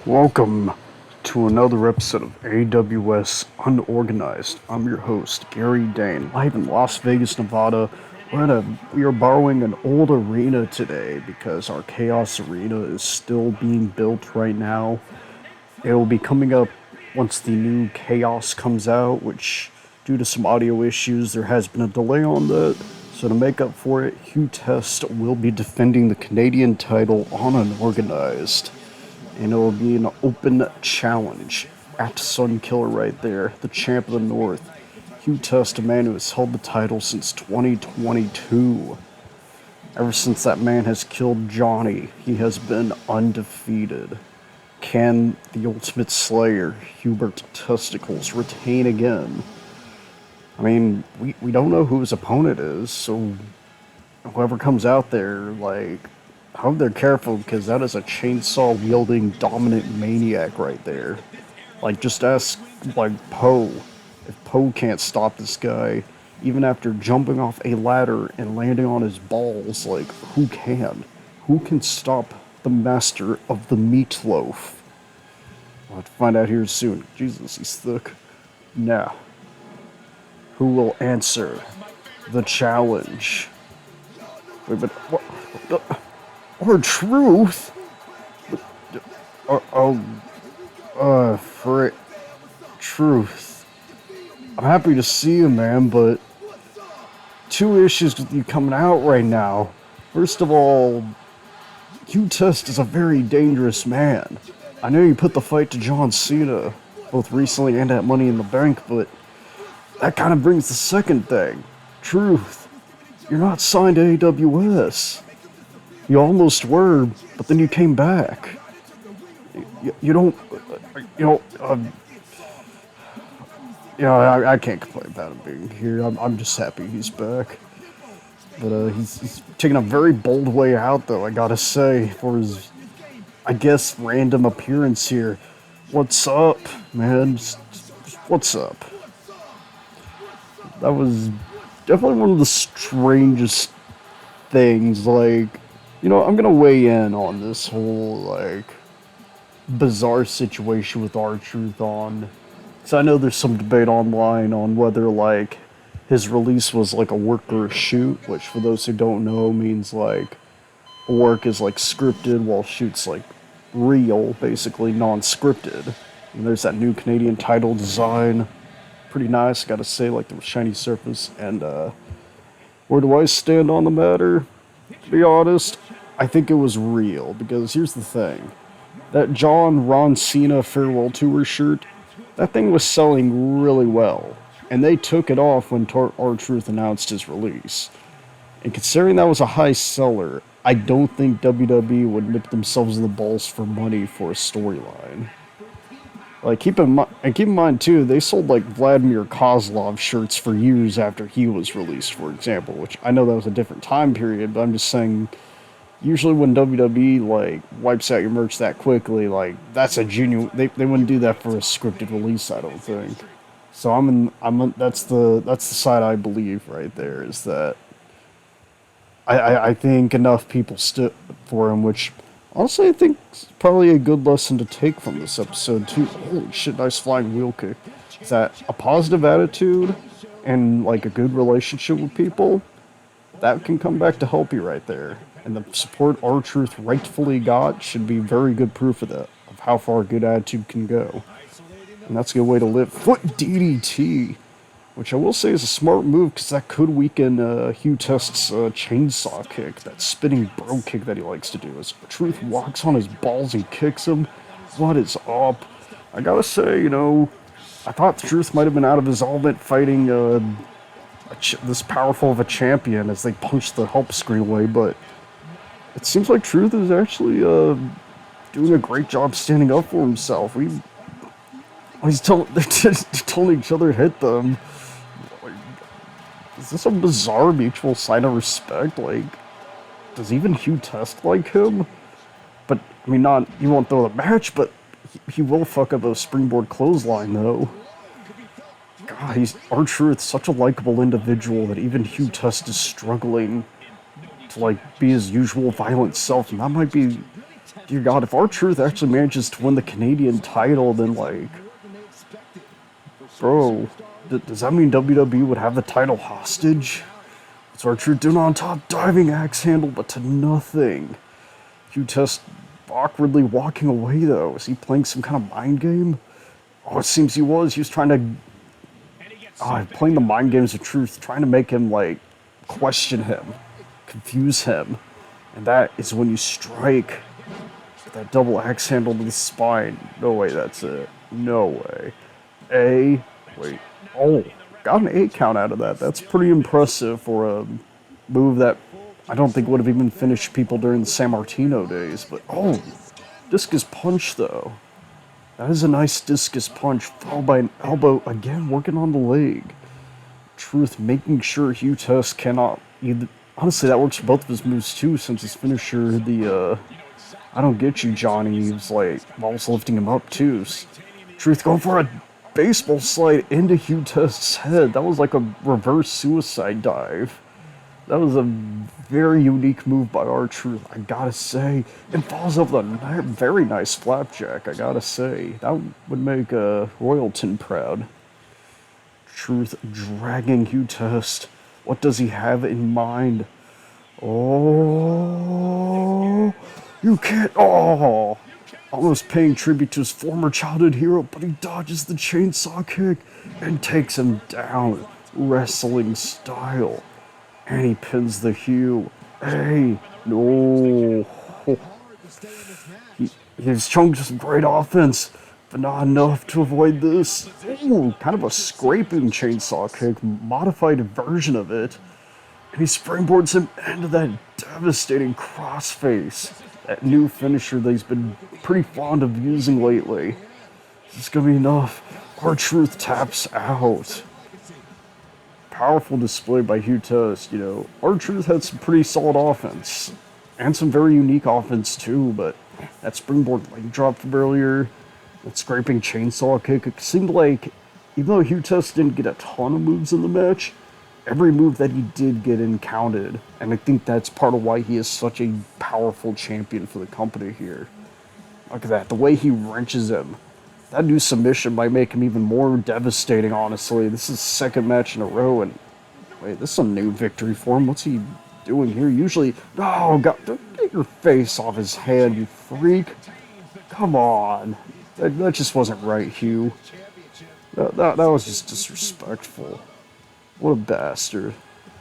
Welcome to another episode of AWS Unorganized. I'm your host, Gary Dane, live in Las Vegas, Nevada. We are borrowing an old arena today because our Chaos Arena is still being built right now. It will be coming up once the new Chaos comes out, which, due to some audio issues, there has been a delay on that. So to make up for it, Hugh will be defending the Canadian title on Unorganized. And it will be an open challenge at Sunkiller right there, the champ of the North. Hugh, a man who has held the title since 2022. Ever since that man has killed Johnny, he has been undefeated. Can the Ultimate Slayer, Hubert Testicles, retain again? I mean, we don't know who his opponent is, so whoever comes out there, I hope they're careful because that is a chainsaw wielding dominant maniac right there. Just ask, Poe. If Poe can't stop this guy, even after jumping off a ladder and landing on his balls, who can? Who can stop the master of the meatloaf? We'll have to find out here soon. Jesus, he's thick. Now, who will answer the challenge? Wait, but what? Or truth? For it. Truth. I'm happy to see you, man, but two issues with you coming out right now. First of all, Q-Test is a very dangerous man. I know you put the fight to John Cena, both recently and at Money in the Bank, but that kind of brings the second thing. Truth. You're not signed to AWS. You almost were, but then you came back. You don't, I can't complain about him being here. I'm just happy he's back. But he's taking a very bold way out, though, I gotta say, for his, I guess, random appearance here. What's up, man? Just what's up? That was definitely one of the strangest things, I'm gonna weigh in on this whole, bizarre situation with R-Truth on. Because I know there's some debate online on whether, his release was, a work or a shoot, which, for those who don't know, means, a work is, scripted, while shoot's, real, basically non-scripted. And there's that new Canadian title design. Pretty nice, gotta say, the shiny surface. And, where do I stand on the matter? To be honest, I think it was real, because here's the thing. That Ron Cena Farewell Tour shirt, that thing was selling really well, and they took it off when R-Truth announced his release. And considering that was a high seller, I don't think WWE would nip themselves in the balls for money for a storyline. Keep in mind too, they sold Vladimir Kozlov shirts for years after he was released, for example, which I know that was a different time period, but I'm just saying, usually when WWE wipes out your merch that quickly, that's a genuine, they wouldn't do that for a scripted release, I don't think. So that's the side I believe right there, is that I think enough people stood for him, which honestly, I think it's probably a good lesson to take from this episode, too. Holy shit, nice flying wheel kick. Is that a positive attitude and, a good relationship with people, that can come back to help you right there. And the support R-Truth rightfully got should be very good proof of that, of how far a good attitude can go. And that's a good way to live. Foot DDT, which I will say is a smart move, because that could weaken Hugh Test's chainsaw kick, that spinning bro kick that he likes to do. As Truth walks on his balls and kicks him, what is up? I gotta say, I thought Truth might have been out of his element fighting this powerful of a champion as they punched the help screen away, but it seems like Truth is actually doing a great job standing up for himself. They're telling each other to hit them. Is this a bizarre mutual sign of respect? Does even Hugh Test like him? But, I mean, he won't throw the match, but he will fuck up a springboard clothesline, though. God, R-Truth, such a likable individual that even Hugh Test is struggling to, be his usual violent self, and that might be dear God, if R-Truth actually manages to win the Canadian title, then, like, bro, does that mean WWE would have the title hostage? What's R-Truth doing on top? Diving axe handle, but to nothing. Hugh just awkwardly walking away, though. Is he playing some kind of mind game? Oh, it seems he was. He was trying to... playing the mind games of truth, trying to make him, like, question him, confuse him. And that is when you strike with that double axe handle to the spine. No way, that's it. No way. Wait. Oh, got an 8 count out of that. That's pretty impressive for a move that I don't think would have even finished people during the San Martino days. But, oh, discus punch, though. That is a nice discus punch, followed by an elbow, again working on the leg. Truth making sure Hugh Test cannot either. Honestly, that works for both of his moves too, since his finisher, the I don't get you, Johnny, he was like also lifting him up too. Truth going for a baseball slide into Hugh Test's head. That was like a reverse suicide dive. That was a very unique move by R-Truth, I gotta say. And follows up with a very nice flapjack, I gotta say. That would make Royalton proud. Truth dragging Hugh Test. What does he have in mind? Oh, you can't. Oh, almost paying tribute to his former childhood hero, but he dodges the chainsaw kick and takes him down, wrestling style. And he pins the Hugh. Hey, no. He's shown some great offense, but not enough to avoid this. Ooh, kind of a scraping chainsaw kick, modified version of it. And he springboards him into that devastating crossface. That new finisher that he's been pretty fond of using lately. Is this gonna be enough? R-Truth taps out. Powerful display by Hugh Test, you know. R-Truth had some pretty solid offense. And some very unique offense too, but that springboard leg drop from earlier, that scraping chainsaw kick, it seemed like, even though Hugh Test didn't get a ton of moves in the match, every move that he did get in counted. And I think that's part of why he is such a powerful champion for the company here. Look at that, the way he wrenches him. That new submission might make him even more devastating, honestly. This is his second match in a row, and wait, this is a new victory for him. What's he doing here? Usually, oh, God, get your face off his hand, you freak. Come on. That just wasn't right, Hugh. That was just disrespectful. What a bastard.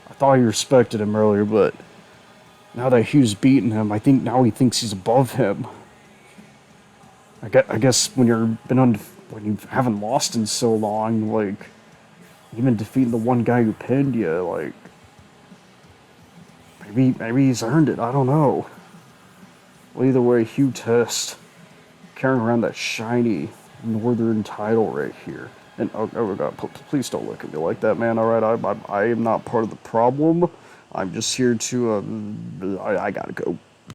I thought he respected him earlier, but now that Hugh's beaten him, I think now he thinks he's above him. I guess when when you haven't lost in so long, like, even defeating the one guy who pinned you, like, maybe he's earned it. I don't know. Well, either way, Hugh Test carrying around that shiny Northern title right here. And oh God, please don't look at me like that, man. All right, I am not part of the problem. I'm just here to I gotta go.